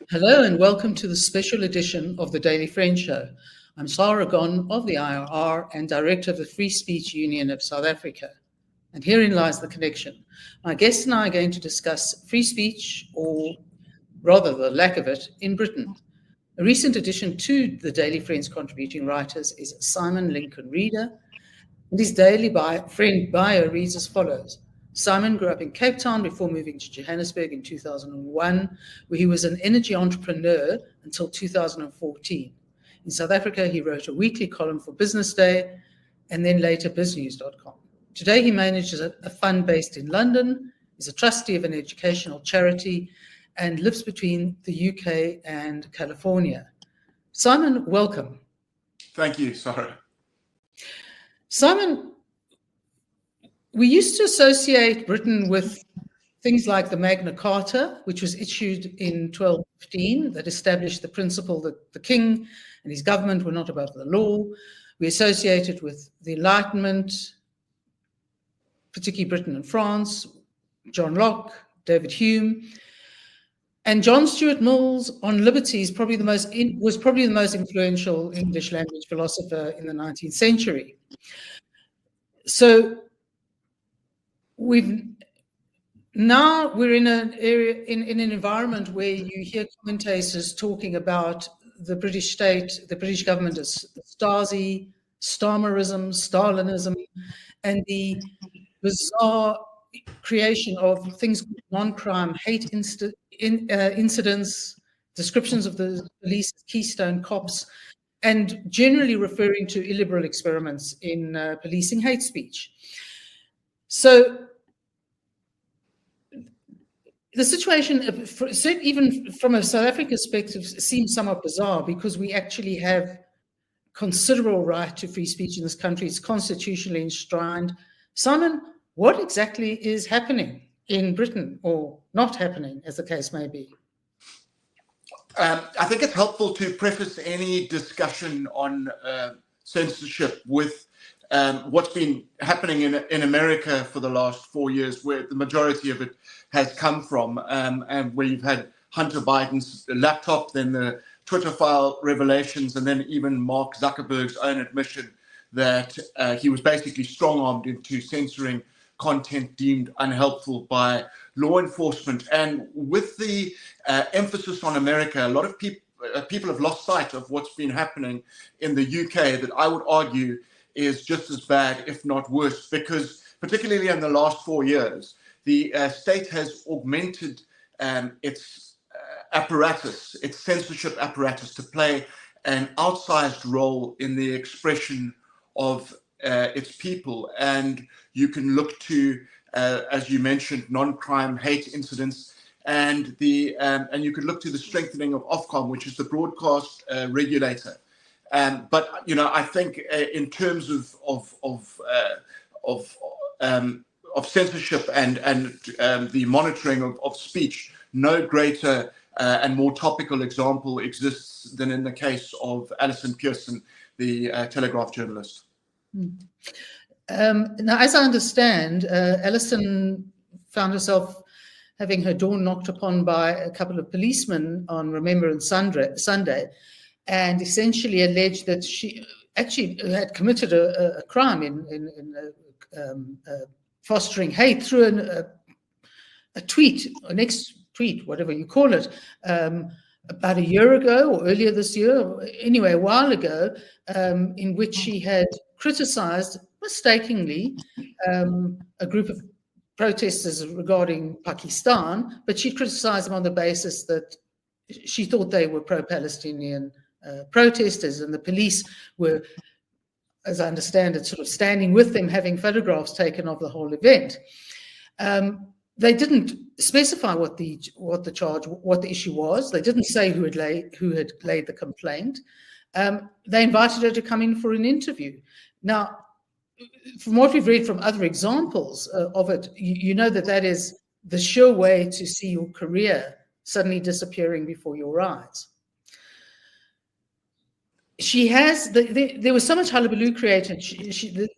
Hello and welcome to the special edition of the Daily Friend Show. I'm Sara of the IRR and Director of the Free Speech Union of South Africa. And herein lies the connection. My guest and I are going to discuss free speech, or rather the lack of it, in Britain. A recent addition to the Daily Friend's contributing writers is Simon Lincoln Reader, and his daily friend bio reads as follows. Simon grew up in Cape Town before moving to Johannesburg in 2001, where he was an energy entrepreneur until 2014. In South Africa, he wrote a weekly column for Business Day and then later biznews.com. Today, he manages a fund based in London, is a trustee of an educational charity, and lives between the UK and California. Simon, welcome. Thank you, Sara. Simon, we used to associate Britain with things like the Magna Carta, which was issued in 1215, that established the principle that the king and his government were not above the law. We associate it with the Enlightenment, particularly Britain and France, John Locke, David Hume, and John Stuart Mill's on liberty was probably the most influential English language philosopher in the 19th century. So we're in an area, in an environment where you hear commentators talking about the British state, the British government as Stasi, Starmerism, Stalinism, and the bizarre creation of things called non-crime hate incidents, descriptions of the police as Keystone Cops, and generally referring to illiberal experiments in policing hate speech. So the situation, even from a South African perspective, seems somewhat bizarre because we actually have considerable right to free speech in this country. It's constitutionally enshrined. Simon, what exactly is happening in Britain, or not happening, as the case may be? I think it's helpful to preface any discussion on censorship with what's been happening in America for the last 4 years, where the majority of it has come from, and where you've had Hunter Biden's laptop, then the Twitter file revelations, and then even Mark Zuckerberg's own admission that he was basically strong-armed into censoring content deemed unhelpful by law enforcement. And with the emphasis on America, a lot of people have lost sight of what's been happening in the UK that I would argue is just as bad, if not worse, because particularly in the last 4 years, the state has augmented its apparatus, its censorship apparatus, to play an outsized role in the expression of its people. And you can look to, as you mentioned, non-crime hate incidents, and you could look to the strengthening of Ofcom, which is the broadcast regulator. But I think in terms of censorship and the monitoring of speech, no greater and more topical example exists than in the case of Alison Pearson, the Telegraph journalist. Now, as I understand, Alison found herself having her door knocked upon by a couple of policemen on Remembrance Sunday, and essentially alleged that she actually had committed a crime in fostering hate through a tweet, an ex-tweet, whatever you call it, about a year ago or earlier this year, anyway, a while ago, in which she had criticized, mistakenly, a group of protesters regarding Pakistan, but she criticized them on the basis that she thought they were pro-Palestinian protesters, and the police were, as I understand it, sort of standing with them, having photographs taken of the whole event. They didn't specify what the issue was. They didn't say who had laid the complaint. They invited her to come in for an interview. Now, from what we've read from other examples of it, you know that is the sure way to see your career suddenly disappearing before your eyes. she has, there was so much hullabaloo created.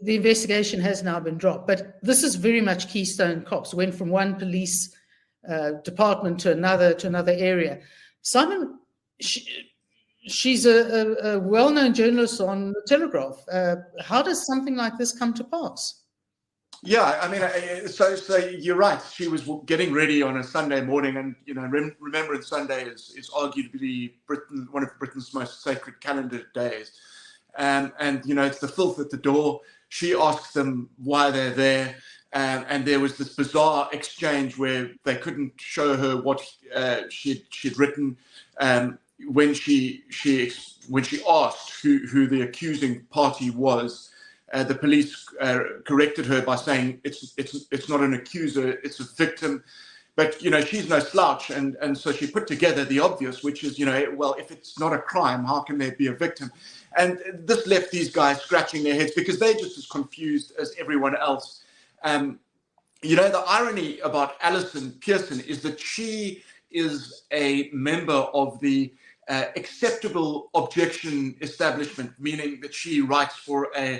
The investigation has now been dropped, but this is very much Keystone Cops, went from one police department to another area. Simon, she's a well-known journalist on the Telegraph. How does something like this come to pass? Yeah, I mean, so you're right. She was getting ready on a Sunday morning, and Remembrance Sunday is arguably one of Britain's most sacred calendar days. And it's the filth at the door. She asks them why they're there, and there was this bizarre exchange where they couldn't show her what she'd written. When she asked who the accusing party was. The police corrected her by saying it's not an accuser, it's a victim. But she's no slouch, and so she put together the obvious, which is well, if it's not a crime, how can there be a victim? And this left these guys scratching their heads because they're just as confused as everyone else. The irony about Alison Pearson is that she is a member of the acceptable objection establishment, meaning that she writes for an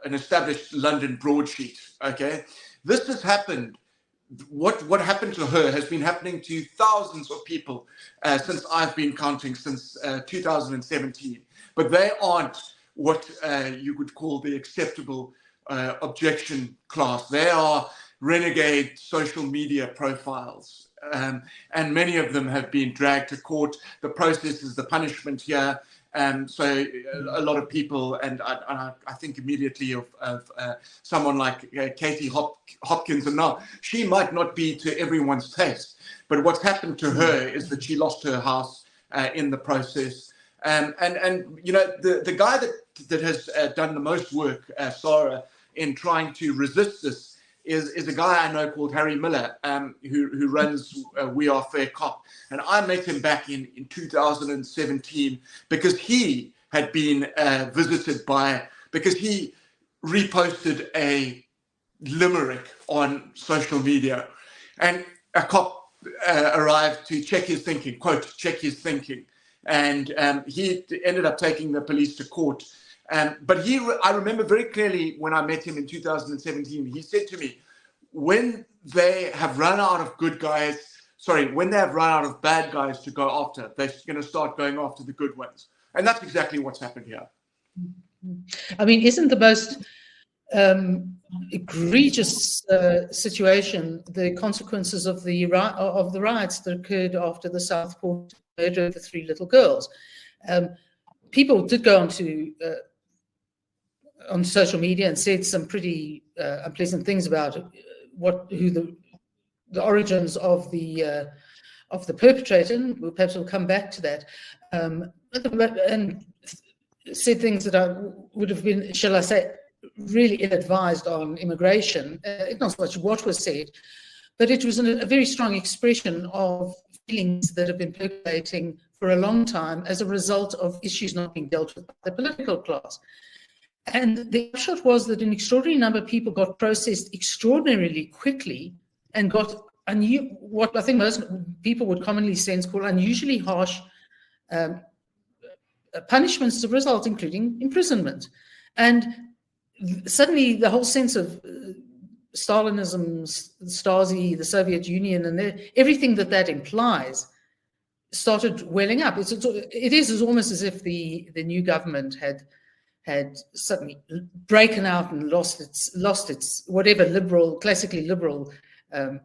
established London broadsheet. Okay, this has happened. What happened to her has been happening to thousands of people since I've been counting, since 2017. But they aren't what you would call the acceptable objection class. They are renegade social media profiles, and many of them have been dragged to court. The process is the punishment here. So a lot of people, and I think immediately of someone like Katie Hopkins, and now she might not be to everyone's taste, but what's happened to her is that she lost her house in the process. And the guy that has done the most work, Sara, in trying to resist this is a guy I know called Harry Miller, who runs We Are Fair Cop. And I met him back in 2017 because he had been visited because he reposted a limerick on social media. And a cop arrived to check his thinking, quote, check his thinking. And he ended up taking the police to court. But I remember very clearly when I met him in 2017, he said to me, when they have run out of when they have run out of bad guys to go after, they're going to start going after the good ones. And that's exactly what's happened here. I mean, isn't the most egregious situation the consequences of the riots that occurred after the Southport murder of the 3 little girls? People did go on social media and said some pretty unpleasant things about who the origins of the perpetrator, and perhaps we'll come back to that, and said things that would have been, shall I say, really ill-advised on immigration. Not so much what was said, but it was a very strong expression of feelings that have been percolating for a long time as a result of issues not being dealt with by the political class. And the upshot was that an extraordinary number of people got processed extraordinarily quickly and got what I think most people would commonly sense called unusually harsh punishments as a result, including imprisonment. And suddenly the whole sense of Stalinism, Stasi, the Soviet Union, and everything that implies started welling up. It is almost as if the new government had suddenly broken out and lost its whatever classically liberal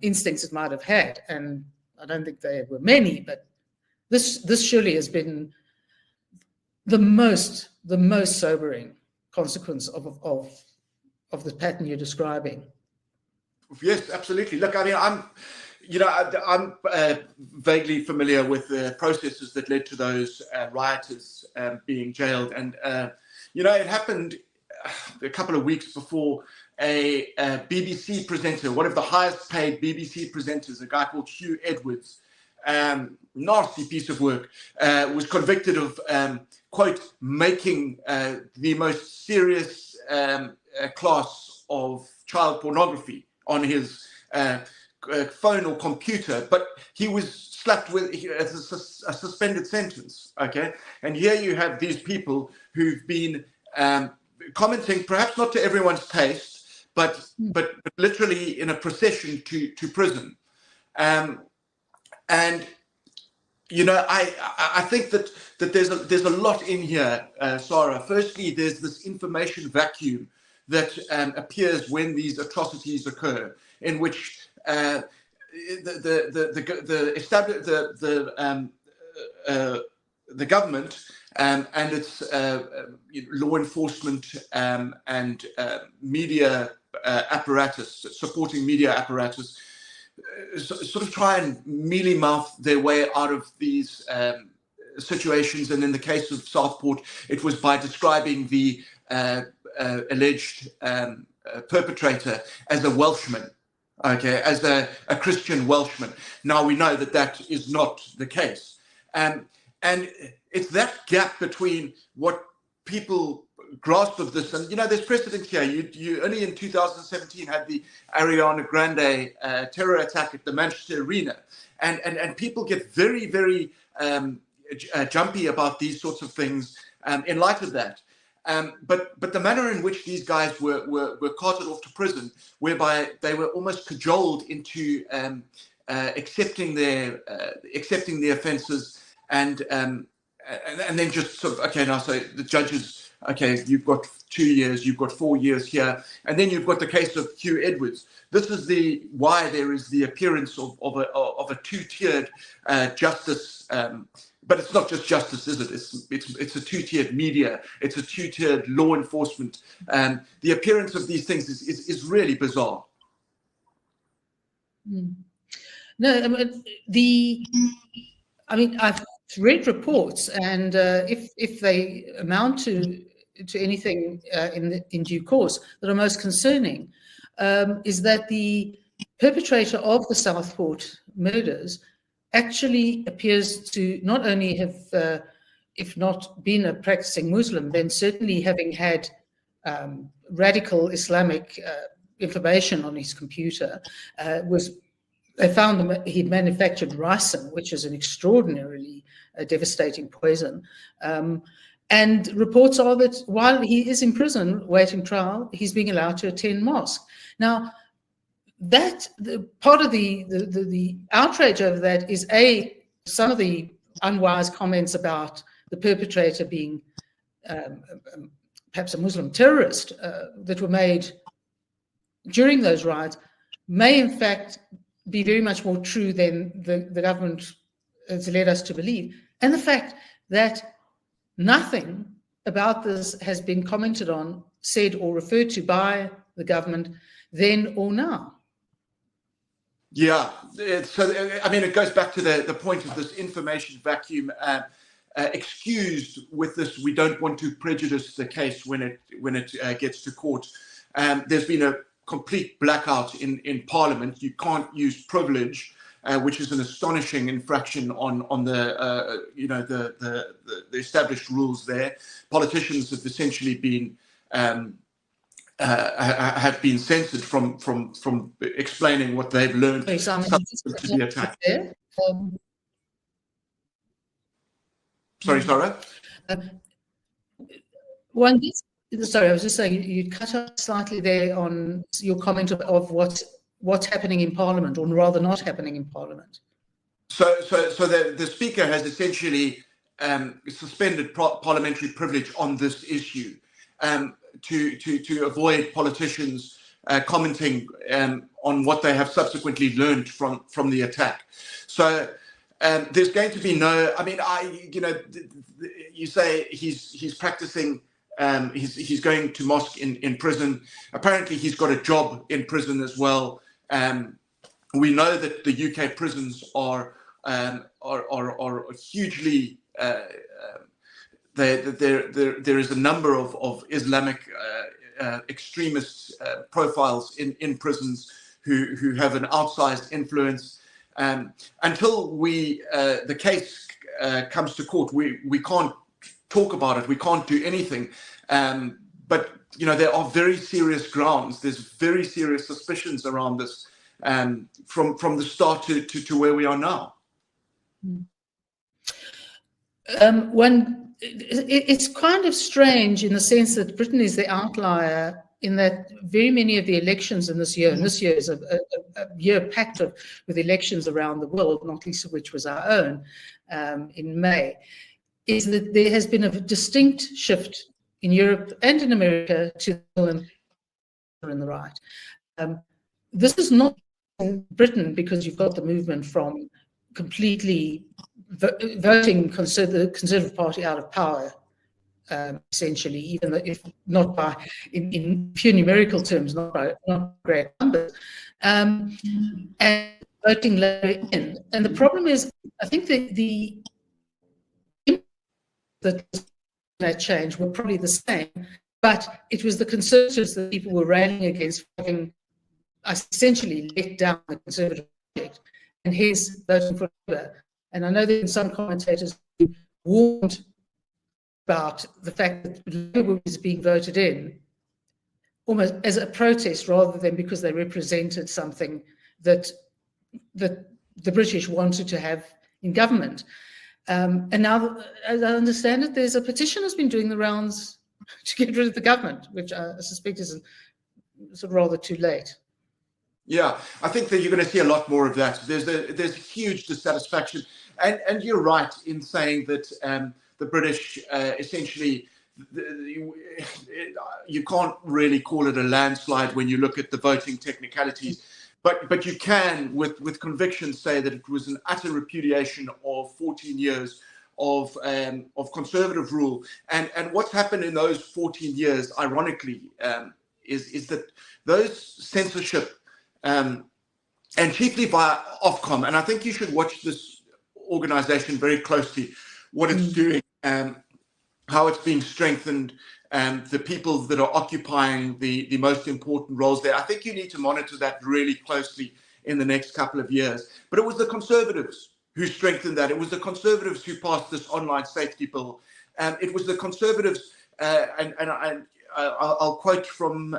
instincts it might have had. And I don't think there were many, but this surely has been the most sobering consequence of the pattern you're describing. Yes, absolutely. Look, I mean, I'm vaguely familiar with the processes that led to those rioters being jailed, and it happened a couple of weeks before a BBC presenter, one of the highest paid BBC presenters, a guy called Hugh Edwards, nasty piece of work, was convicted of, quote, making the most serious class of child pornography on his phone or computer, but he was slapped with as a suspended sentence. Okay, and here you have these people who've been commenting, perhaps not to everyone's taste, but literally in a procession to prison. And you know, I think that there's a lot in here, Sara. Firstly, there's this information vacuum that appears when these atrocities occur, in which the government and its law enforcement and media apparatus, supporting media apparatus, sort of try and mealy-mouth their way out of these situations. And in the case of Southport, it was by describing the alleged perpetrator as a Welshman, okay, as a Christian Welshman. Now, we know that that is not the case. And it's that gap between what people grasp of this, and you know, there's precedent here. You only in 2017 had the Ariana Grande terror attack at the Manchester Arena, and people get very, very jumpy about these sorts of things in light of that. But the manner in which these guys were carted off to prison, whereby they were almost cajoled into accepting the offences, and then just sort of, okay, now so the judges, okay, you've got 2 years, you've got 4 years here, and then you've got the case of Hugh Edwards. This is why there is the appearance of a two-tiered justice. But it's not just justice, is it? It's a two-tiered media. It's a two-tiered law enforcement. The appearance of these things is really bizarre. No, I've read reports, and if they amount to anything in due course, that are most concerning, is that the perpetrator of the Southport murders actually appears to not only have, if not been a practicing Muslim, then certainly having had radical Islamic information on his computer. They found that he'd manufactured ricin, which is an extraordinarily devastating poison. And reports are that while he is in prison waiting trial, he's being allowed to attend mosque. Now, part of the outrage over that is some of the unwise comments about the perpetrator being perhaps a Muslim terrorist that were made during those riots may in fact be very much more true than the government has led us to believe. And the fact that nothing about this has been commented on, said or referred to by the government then or now. Yeah, so I mean, it goes back to the point of this information vacuum. Excused with this, we don't want to prejudice the case when it gets to court. There's been a complete blackout in Parliament. You can't use privilege, which is an astonishing infraction on the the established rules there. Politicians have essentially been have been censored from explaining what they've learned subsequent to the attack. Sorry, Sara? Sorry, I was just saying, you cut out slightly there on your comment of what's happening in Parliament, or rather not happening in Parliament. So the Speaker has essentially suspended parliamentary privilege on this issue to avoid politicians commenting on what they have subsequently learned from the attack. So there's going to be no. I mean, you say he's practicing. He's going to mosque in prison. Apparently, he's got a job in prison as well. We know that the UK prisons are hugely. There is a number of Islamic extremist profiles in prisons who have an outsized influence. Until the case comes to court, we can't talk about it. We can't do anything. But there are very serious grounds. There's very serious suspicions around this from the start to where we are now. It's kind of strange in the sense that Britain is the outlier in that very many of the elections in this year, and this year is a year packed with elections around the world, not least of which was our own in May, is that there has been a distinct shift in Europe and in America to the right. This is not in Britain because you've got the movement from completely voting the Conservative Party out of power, essentially, even if not by in pure numerical terms, not great numbers, and voting Labour in. And the problem is, I think that change were probably the same, but it was the Conservatives that people were railing against, having essentially let down the Conservative project, and hence voting for Labour. And I know that some commentators warned about the fact that Labour was being voted in almost as a protest rather than because they represented something that the British wanted to have in government. And now, as I understand it, there's a petition that's been doing the rounds to get rid of the government, which I suspect is sort of rather too late. Yeah, I think that you're going to see a lot more of that. There's huge dissatisfaction, and you're right in saying that the British essentially, you can't really call it a landslide when you look at the voting technicalities, but you can with conviction say that it was an utter repudiation of 14 years of Conservative rule, and what's happened in those 14 years, ironically, is that those censorship. And chiefly via Ofcom, and I think you should watch this organization very closely, what it's doing, how it's being strengthened, the people that are occupying the most important roles there. I think you need to monitor that really closely in the next couple of years. But it was the Conservatives who strengthened that. It was the Conservatives who passed this online safety bill. It was the Conservatives, and I'll quote from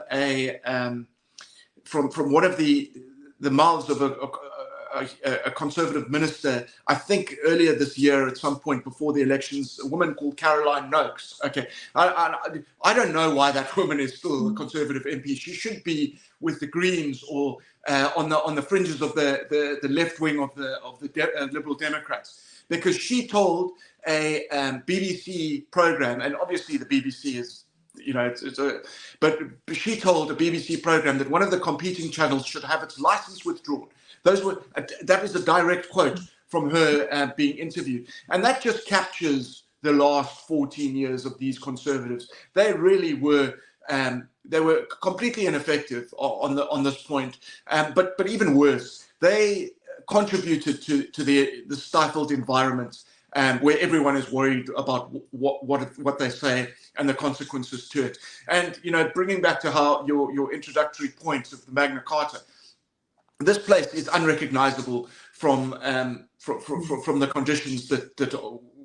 from one of the mouths of a Conservative minister, I think earlier this year at some point before the elections, a woman called Caroline Noakes. Okay, I don't know why that woman is still a Conservative MP. She should be with the Greens or on the fringes of the left wing of the Liberal Democrats, because she told a BBC program, and obviously the BBC is, but she told a BBC program that one of the competing channels should have its license withdrawn. That is a direct quote from her being interviewed, and that just captures the last 14 years of these Conservatives. They really were completely ineffective on this point, but even worse, they contributed to the stifled environment where everyone is worried about what they say and the consequences to it. And bringing back to how your introductory points of the Magna Carta, this place is unrecognizable from the conditions that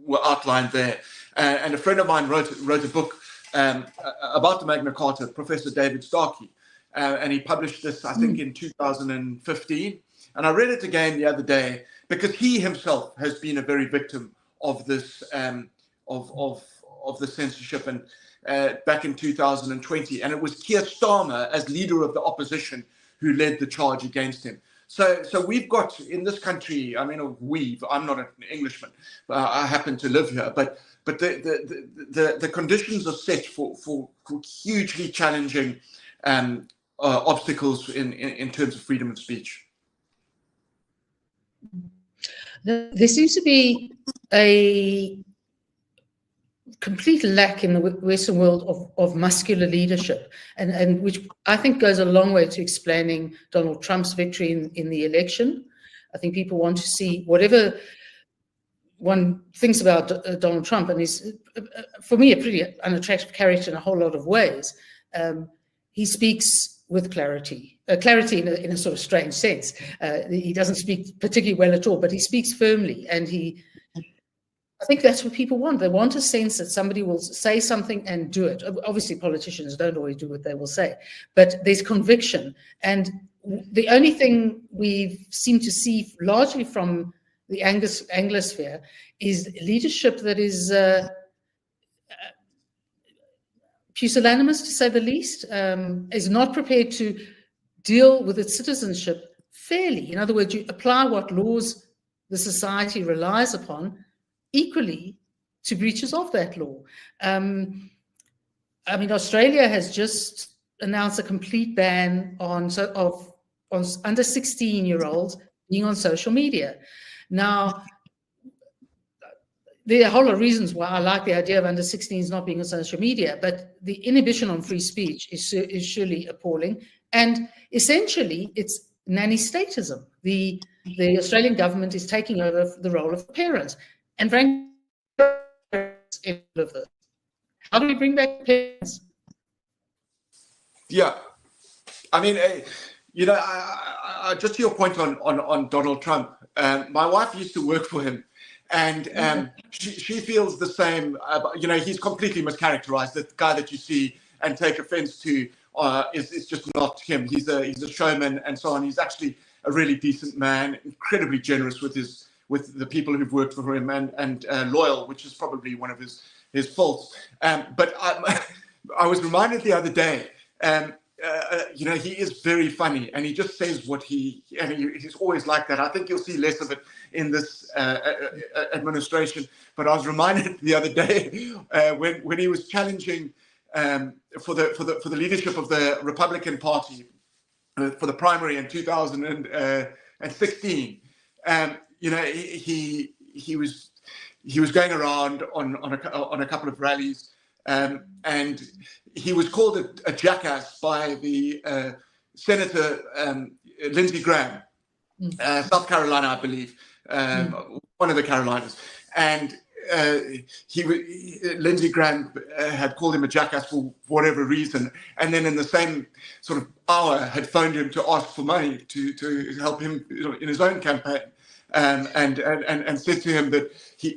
were outlined there. And a friend of mine wrote a book about the Magna Carta, Professor David Starkey, and he published this, I think, in 2015. And I read it again the other day because he himself has been a very victim of this of the censorship, and back in 2020, and it was Keir Starmer as leader of the opposition who led the charge against him. So we've got in this country, I'm not an Englishman, but I happen to live here, but the conditions are set for hugely challenging obstacles in terms of freedom of speech. There seems to be a complete lack in the Western world of muscular leadership, and which I think goes a long way to explaining Donald Trump's victory in the election. I think people want to see whatever one thinks about Donald Trump, and he's, for me, a pretty unattractive character in a whole lot of ways. He speaks with clarity in a sort of strange sense. He doesn't speak particularly well at all, but he speaks firmly, and I think that's what people want. They want a sense that somebody will say something and do it. Obviously, politicians don't always do what they will say, but there's conviction. And the only thing we've seemed to see largely from the Anglosphere is leadership that is pusillanimous, to say the least, is not prepared to deal with its citizenship fairly. In other words, you apply what laws the society relies upon equally to breaches of that law. I mean, Australia has just announced a complete ban on under 16-year-olds being on social media. Now, there are a whole lot of reasons why I like the idea of under 16s not being on social media, but the inhibition on free speech is surely appalling. And essentially, it's nanny statism. The Australian government is taking over the role of parents. And frankly, of this. How do we bring back parents? Yeah, I mean, you know, just to your point on Donald Trump, my wife used to work for him, and she feels the same. You know, he's completely mischaracterized. The guy that you see and take offense to is just not him. He's a showman and so on. He's actually a really decent man, incredibly generous with the people who've worked for him, and loyal, which is probably one of his faults. But I was reminded the other day. You know, he is very funny, and he just says what he's always like that. I think you'll see less of it in this administration. But I was reminded the other day when he was challenging for the leadership of the Republican Party for the primary in 2016. You know, he was going around on a couple of rallies. And he was called a jackass by the Senator Lindsey Graham, South Carolina, I believe, one of the Carolinas. And Lindsey Graham had called him a jackass for whatever reason, and then in the same sort of hour had phoned him to ask for money to help him in his own campaign. And said to him that he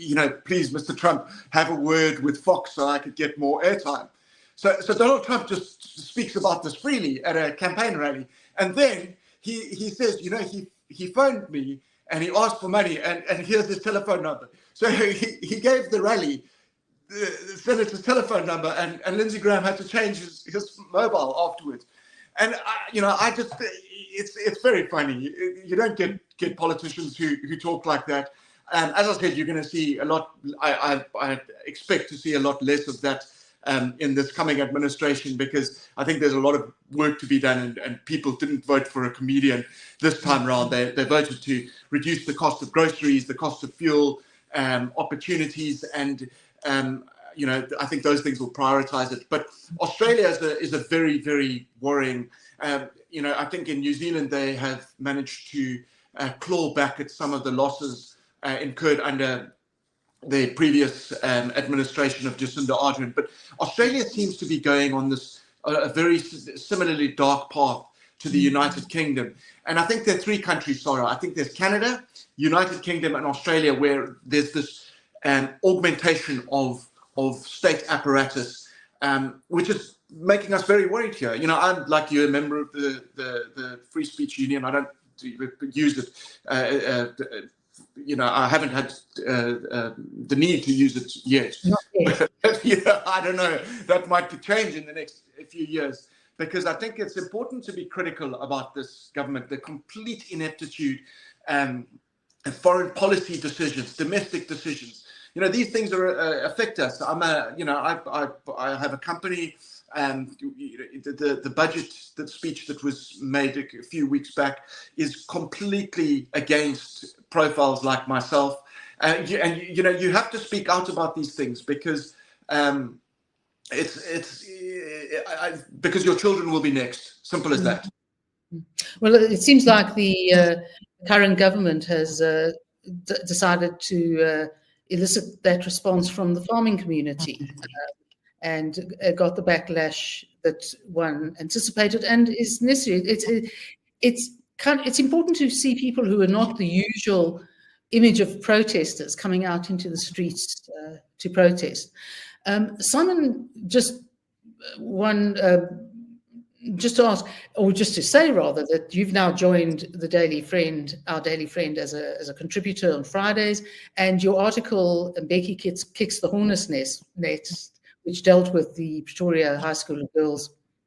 you know, please, Mr. Trump, have a word with Fox so I could get more airtime. So Donald Trump just speaks about this freely at a campaign rally, and then he says, you know, he phoned me and he asked for money, and here's his telephone number. So he gave the rally the senator's telephone number, and Lindsey Graham had to change his mobile afterwards. And it's very funny. You don't get politicians who talk like that. And as I said, you're going to see a lot. I expect to see a lot less of that in this coming administration, because I think there's a lot of work to be done, and people didn't vote for a comedian this time around. They voted to reduce the cost of groceries, the cost of fuel, opportunities, and you know, I think those things will prioritize it. But Australia is a very, very worrying. You know, I think in New Zealand they have managed to claw back at some of the losses incurred under the previous administration of Jacinda Ardern. But Australia seems to be going on this a very similarly dark path to the United Kingdom. And I think there are three countries, Sara. I think there's Canada, United Kingdom, and Australia, where there's this augmentation of state apparatus, which is making us very worried here. You know, I'm, like you, a member of the Free Speech Union. I don't use it. You know, I haven't had the need to use it yet. But, you know, I don't know. That might change in the next few years, because I think it's important to be critical about this government, the complete ineptitude, foreign policy decisions, domestic decisions. You know, these things affect us. You know, I have a company. The budget, the speech that was made a few weeks back is completely against profiles like myself. And you know, you have to speak out about these things, because because your children will be next. Simple as that. Well, it seems like the current government has decided to elicit that response from the farming community, and got the backlash that one anticipated and is necessary. It's important to see people who are not the usual image of protesters coming out into the streets to protest. Simon just just to ask, or just to say rather, that you've now joined the Daily Friend, our Daily Friend, as a contributor on Fridays, and your article, Becky Kicks the Hornet's Nest, which dealt with the Pretoria High School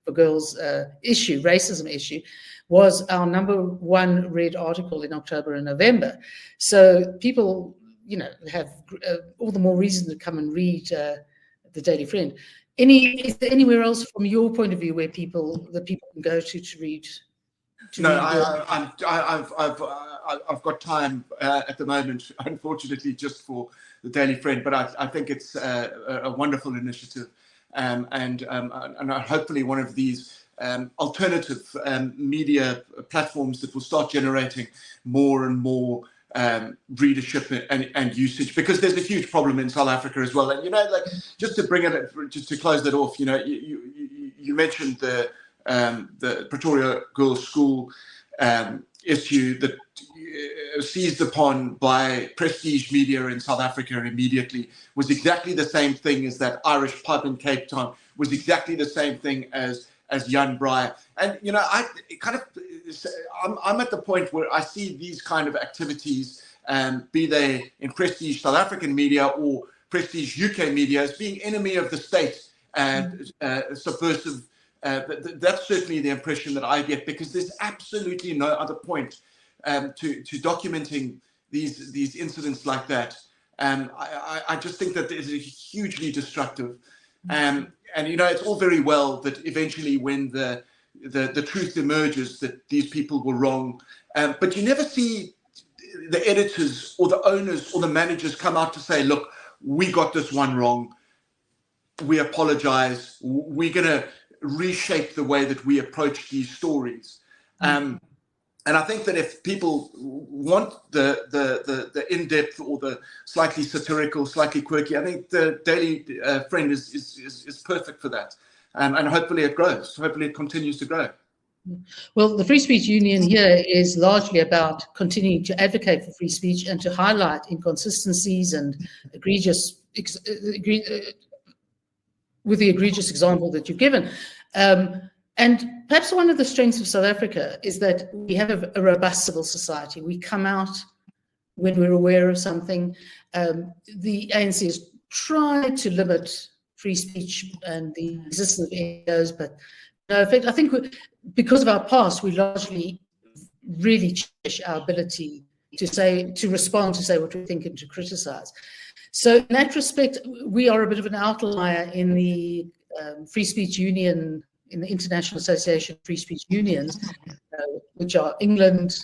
for Girls issue, racism issue, was our #1 read article in October and November. So people, have all the more reason to come and read the Daily Friend. Is there anywhere else from your point of view where people can go to read? I've got time at the moment, unfortunately, just for the Daily Friend, but I think it's a wonderful initiative, and hopefully one of these alternative media platforms that will start generating more and more readership and usage, because there's a huge problem in South Africa as well. And just to close that off, you mentioned the Pretoria Girls' School issue that seized upon by prestige media in South Africa immediately was exactly the same thing as that Irish pub in Cape Town, was exactly the same thing as Jan Breyer. And I'm at the point where I see these kind of activities, be they in prestige South African media or prestige UK media, as being enemy of the state and subversive. That's certainly the impression that I get, because there's absolutely no other point to documenting these incidents like that. I just think that it is hugely destructive. And it's all very well that eventually, when the truth emerges that these people were wrong, but you never see the editors or the owners or the managers come out to say, look, we got this one wrong, we apologize, we're going to reshape the way that we approach these stories. And I think that if people want the in-depth or the slightly satirical, slightly quirky, I think the Daily Friend is perfect for that. And hopefully it grows. Hopefully it continues to grow. Well, the Free Speech Union here is largely about continuing to advocate for free speech and to highlight inconsistencies and with the egregious example that you've given. And perhaps one of the strengths of South Africa is that we have a robust civil society. We come out when we're aware of something. The ANC has tried to limit free speech and the existence of NGOs, but no effect. I think because of our past, we largely really cherish our ability to respond, to say what we think, and to criticize. So in that respect, we are a bit of an outlier in the Free Speech Union, in the International Association of Free Speech Unions, which are England,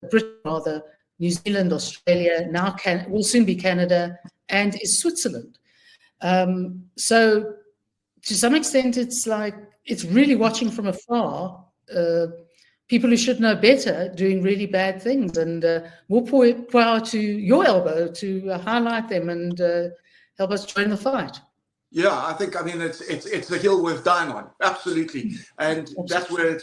Britain rather, New Zealand, Australia, now will soon be Canada, and is Switzerland. So to some extent, it's really watching from afar, people who should know better doing really bad things, and more power to your elbow to highlight them and help us join the fight. Yeah, I mean it's a hill worth dying on, absolutely, and that's where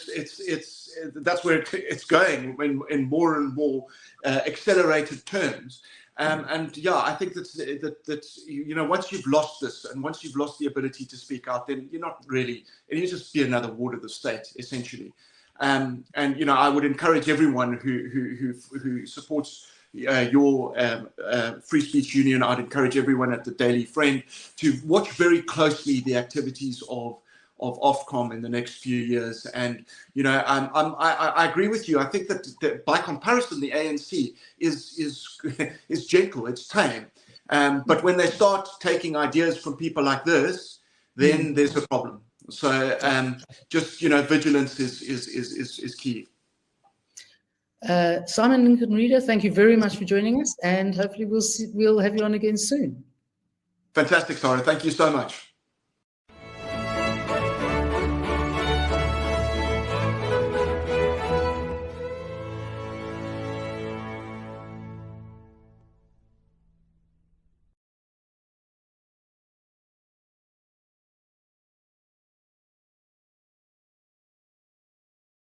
it's going in more and more accelerated terms. And yeah, I think that once you've lost this, and once you've lost the ability to speak out, then you're not really, and you just be another ward of the state, essentially. And I would encourage everyone who supports your Free Speech Union. I'd encourage everyone at the Daily Friend to watch very closely the activities of Ofcom in the next few years. And I agree with you. I think that by comparison, the ANC is gentle, it's tame. But when they start taking ideas from people like this, then there's a problem. So vigilance is key. Simon Lincoln Reader, thank you very much for joining us, and hopefully we'll have you on again soon. Fantastic, Sara. Thank you so much.